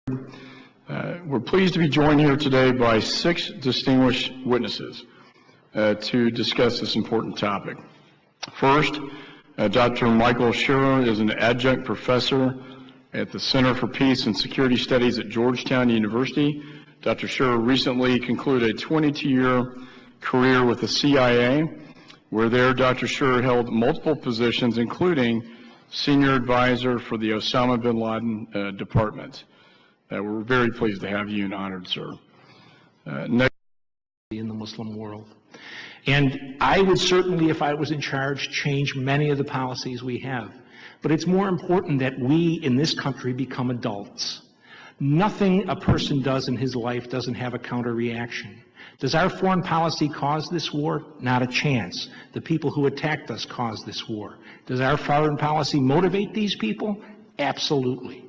We're pleased to be joined here today by 6 distinguished witnesses to discuss this important topic. First, Dr. Michael Scheuer is an adjunct professor at the Center for Peace and Security Studies at Georgetown University. Dr. Scheuer recently concluded a 22-year career with the CIA, where there Dr. Scheuer held multiple positions, including senior advisor for the Osama bin Laden department. We're very pleased to have you and honored, sir. Next. In the Muslim world. And I would certainly, if I was in charge, change many of the policies we have. But it's more important that we in this country become adults. Nothing a person does in his life doesn't have a counter reaction. Does our foreign policy cause this war? Not a chance. The people who attacked us caused this war. Does our foreign policy motivate these people? Absolutely.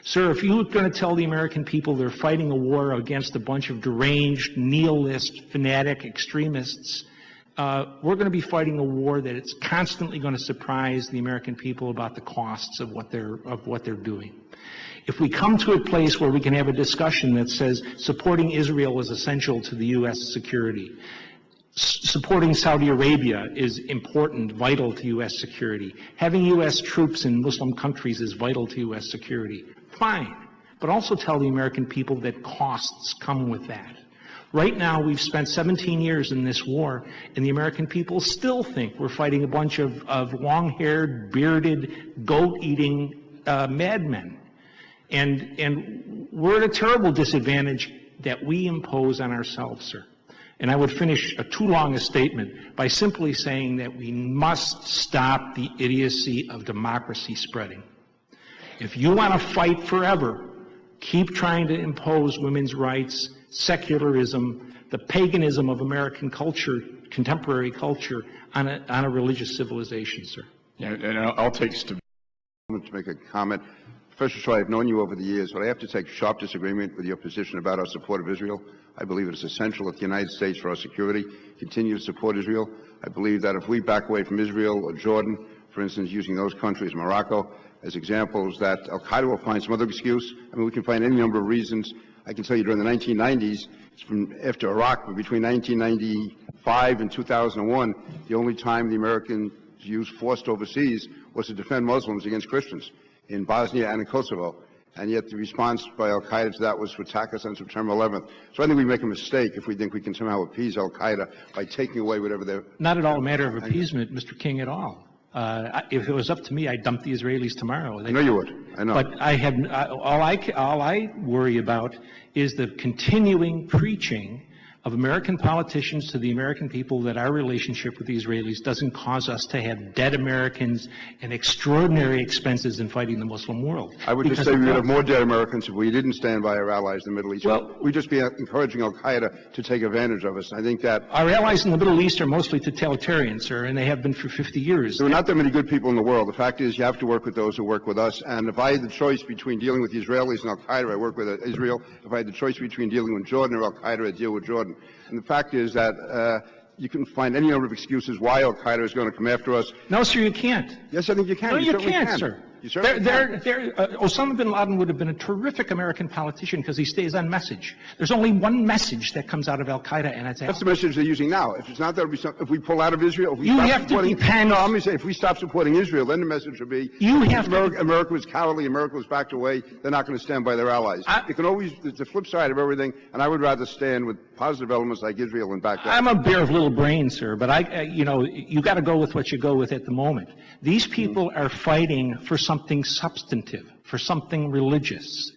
Sir, if you're going to tell the American people they're fighting a war against a bunch of deranged, nihilist, fanatic extremists, we're going to be fighting a war that it's constantly going to surprise the American people about the costs of what they're doing. If we come to a place where we can have a discussion that says supporting Israel is essential to the U.S. security, supporting Saudi Arabia is important, vital to U.S. security, having U.S. troops in Muslim countries is vital to U.S. security, fine. But also tell the American people that costs come with that. Right now, we've spent 17 years in this war, and the American people still think we're fighting a bunch of long-haired, bearded, goat-eating madmen. And we're at a terrible disadvantage that we impose on ourselves, sir. And I would finish too long a statement by simply saying that we must stop the idiocy of democracy spreading. If you want to fight forever, keep trying to impose women's rights, secularism, the paganism of American culture, contemporary culture, on a religious civilization, sir. Yeah, and I'll take to make a comment. Professor Scheuer, I've known you over the years, but I have to take sharp disagreement with your position about our support of Israel. I believe it is essential that the United States, for our security, continue to support Israel. I believe that if we back away from Israel or Jordan, for instance, using those countries, Morocco, as examples, that Al-Qaeda will find some other excuse. I mean, we can find any number of reasons. I can tell you during the 1990s, from after Iraq, but between 1995 and 2001, the only time the Americans used force overseas was to defend Muslims against Christians in Bosnia and in Kosovo. And yet the response by Al-Qaeda to that was to attack us on September 11th. So I think we make a mistake if we think we can somehow appease Al-Qaeda by taking away whatever they're... Not at all a matter of appeasement, Mr. King, at all. If it was up to me, I'd dump the Israelis tomorrow. I know you would. I know. But all I worry about is the continuing preaching of American politicians to the American people that our relationship with the Israelis doesn't cause us to have dead Americans and extraordinary expenses in fighting the Muslim world. I would just say we would have more dead Americans if we didn't stand by our allies in the Middle East. Well, we'd just be encouraging Al-Qaeda to take advantage of us. I think that... Our allies in the Middle East are mostly totalitarians, sir, and they have been for 50 years. There are not that many good people in the world. The fact is you have to work with those who work with us. And if I had the choice between dealing with the Israelis and Al-Qaeda, I work with Israel. If I had the choice between dealing with Jordan or Al-Qaeda, I deal with Jordan. And the fact is that you can find any number of excuses why Al-Qaeda is going to come after us. No, sir, you can't. Yes, I think you can. No, you can't, sir. You certainly can. Osama bin Laden would have been a terrific American politician because he stays on message. There's only one message that comes out of Al-Qaeda, and it's... That's the message they're using now. If it's not, that'll be if we pull out of Israel, if we you stop have supporting... to depend... No, I'm going to say, if we stop supporting Israel, then the message will be... You have America was cowardly, America was backed away, they're not going to stand by their allies. It can always... It's the flip side of everything, and I would rather stand with positive elements like Israel and back up. I'm a bear of little brains, sir, but you got to go with what you go with at the moment. These people are fighting for something substantive, for something religious.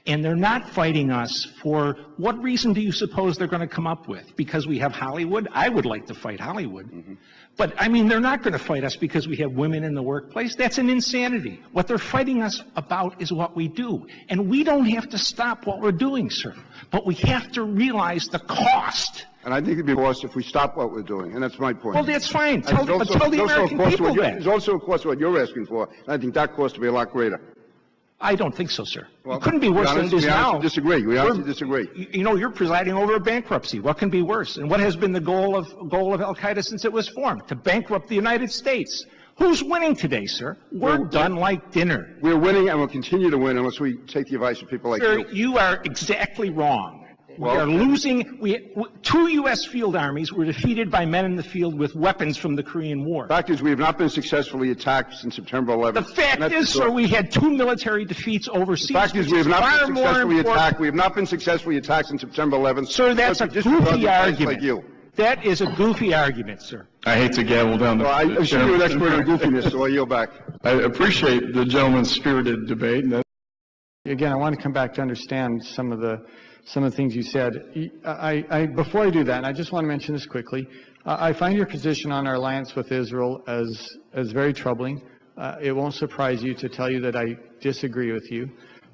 And they're not fighting us for what reason do you suppose they're going to come up with? Because we have Hollywood? I would like to fight Hollywood. Mm-hmm. But, I mean, they're not going to fight us because we have women in the workplace. That's an insanity. What they're fighting us about is what we do. And we don't have to stop what we're doing, sir. But we have to realize the cost. And I think it'd be worse if we stop what we're doing, and that's my point. Well, that's fine. Tell the American people that. There's also, of course, what you're asking for, and I think that cost will be a lot greater. I don't think so, sir. Well, it couldn't be worse than it is now. We honestly disagree. You know, you're presiding over a bankruptcy. What can be worse? And what has been the goal of Al-Qaeda since it was formed? To bankrupt the United States. Who's winning today, sir? We're done like dinner. We're winning and we'll continue to win unless we take the advice of people like you. Sir, you are exactly wrong. Well, we are losing. Two U.S. field armies were defeated by men in the field with weapons from the Korean War. The fact is we have not been successfully attacked since September 11th. The fact is, sir, we had 2 military defeats overseas. The fact is we have not been successfully attacked. We have not been successfully attacked since September 11th. Sir, that's a goofy argument. Like you. That is a goofy argument, sir. I hate to gavel down the... Well, I'm sure you're an expert on goofiness, so I yield back. I appreciate the gentleman's spirited debate. And again, I want to come back to understand some of the things you said. Before I do that, I just want to mention this quickly. I find your position on our alliance with Israel as very troubling. It won't surprise you to tell you that I disagree with you.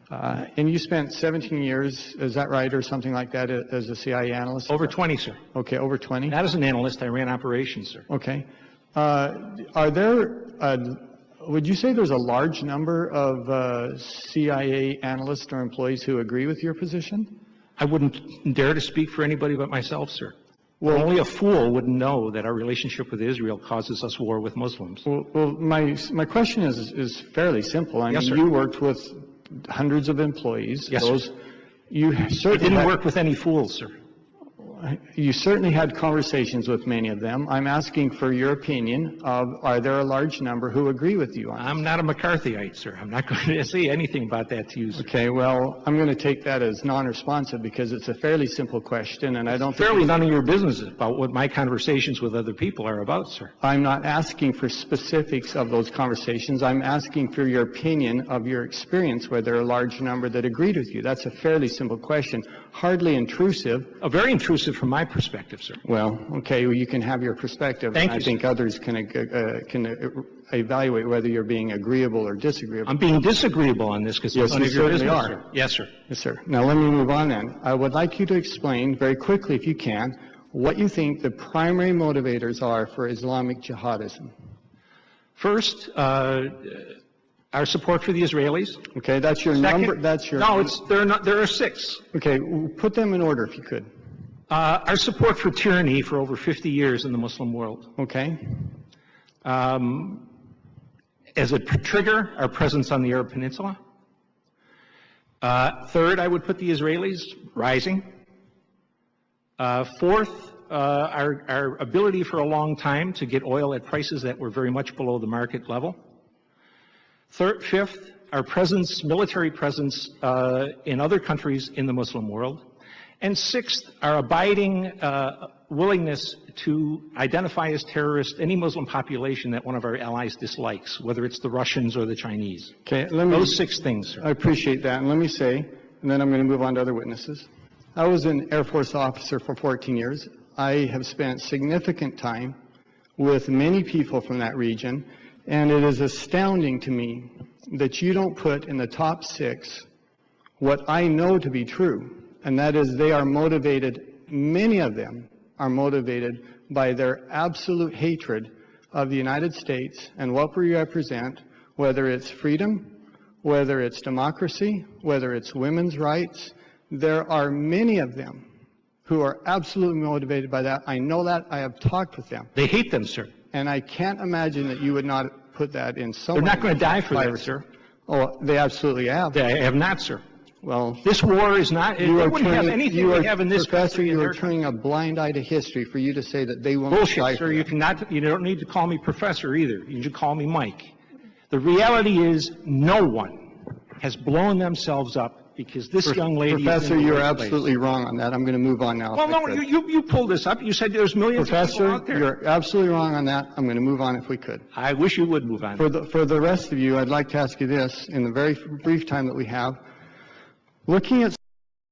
And you spent 17 years, is that right, or something like that, as a CIA analyst? Over 20, sir. Okay, over 20? Not as an analyst. I ran operations, sir. Okay. Are there, would you say there's a large number of CIA analysts or employees who agree with your position? I wouldn't dare to speak for anybody but myself, sir. Well, only a fool would know that our relationship with Israel causes us war with Muslims. Well, my question is fairly simple. I mean, sir. You worked with hundreds of employees. Yes, sir. You certainly didn't work with any fools, sir. You certainly had conversations with many of them. I'm asking for your opinion of, are there a large number who agree with you on this? I'm not a McCarthyite, sir. I'm not going to say anything about that to you, sir. Okay, well, I'm going to take that as non-responsive because it's a fairly simple question, and I don't think... Fairly none of your business about what my conversations with other people are about, sir. I'm not asking for specifics of those conversations. I'm asking for your opinion of your experience where there are a large number that agreed with you. That's a fairly simple question, hardly intrusive. Very intrusive from my perspective, sir. Well, okay, well, you can have your perspective. Thank you, I think others can evaluate whether you're being agreeable or disagreeable. I'm being disagreeable on this because yes, none of your business, are. Sir. Yes, sir. Yes, sir. Now let me move on then. I would like you to explain very quickly, if you can, what you think the primary motivators are for Islamic jihadism. First, our support for the Israelis. Okay, that's your Second, number. That's your. No, there are 6. Okay, put them in order if you could. Our support for tyranny for over 50 years in the Muslim world. Okay. As a trigger, our presence on the Arab Peninsula. Third, I would put the Israelis rising. Fourth, our ability for a long time to get oil at prices that were very much below the market level. Fifth, our presence, military presence in other countries in the Muslim world. And sixth, our abiding willingness to identify as terrorist any Muslim population that one of our allies dislikes, whether it's the Russians or the Chinese. Okay, those 6 things, sir. I appreciate that. And let me say, and then I'm going to move on to other witnesses. I was an Air Force officer for 14 years. I have spent significant time with many people from that region, and it is astounding to me that you don't put in the top 6 what I know to be true. And that is they are motivated, many of them are motivated by their absolute hatred of the United States and what we represent, whether it's freedom, whether it's democracy, whether it's women's rights. There are many of them who are absolutely motivated by that. I know that. I have talked with them. They hate them, sir. And I can't imagine that you would not put that in some. They're not going to die for that, sir. Oh, they absolutely have. They have not, sir. Well, this war is not, it wouldn't have anything we have in this Professor, country. you are turning a blind eye to history for you to say that they will Bullshit, not die sir. You don't need to call me professor either. You should call me Mike. The reality is no one has blown themselves up because this young lady Professor, is in the you're right absolutely place. wrong on that. I'm going to move on now. Well, no, you pulled this up. You said there's millions of people out there. Professor, you're absolutely wrong on that. I'm going to move on if we could. I wish you would move on. For the rest of you, I'd like to ask you this in the very brief time that we have. Looking at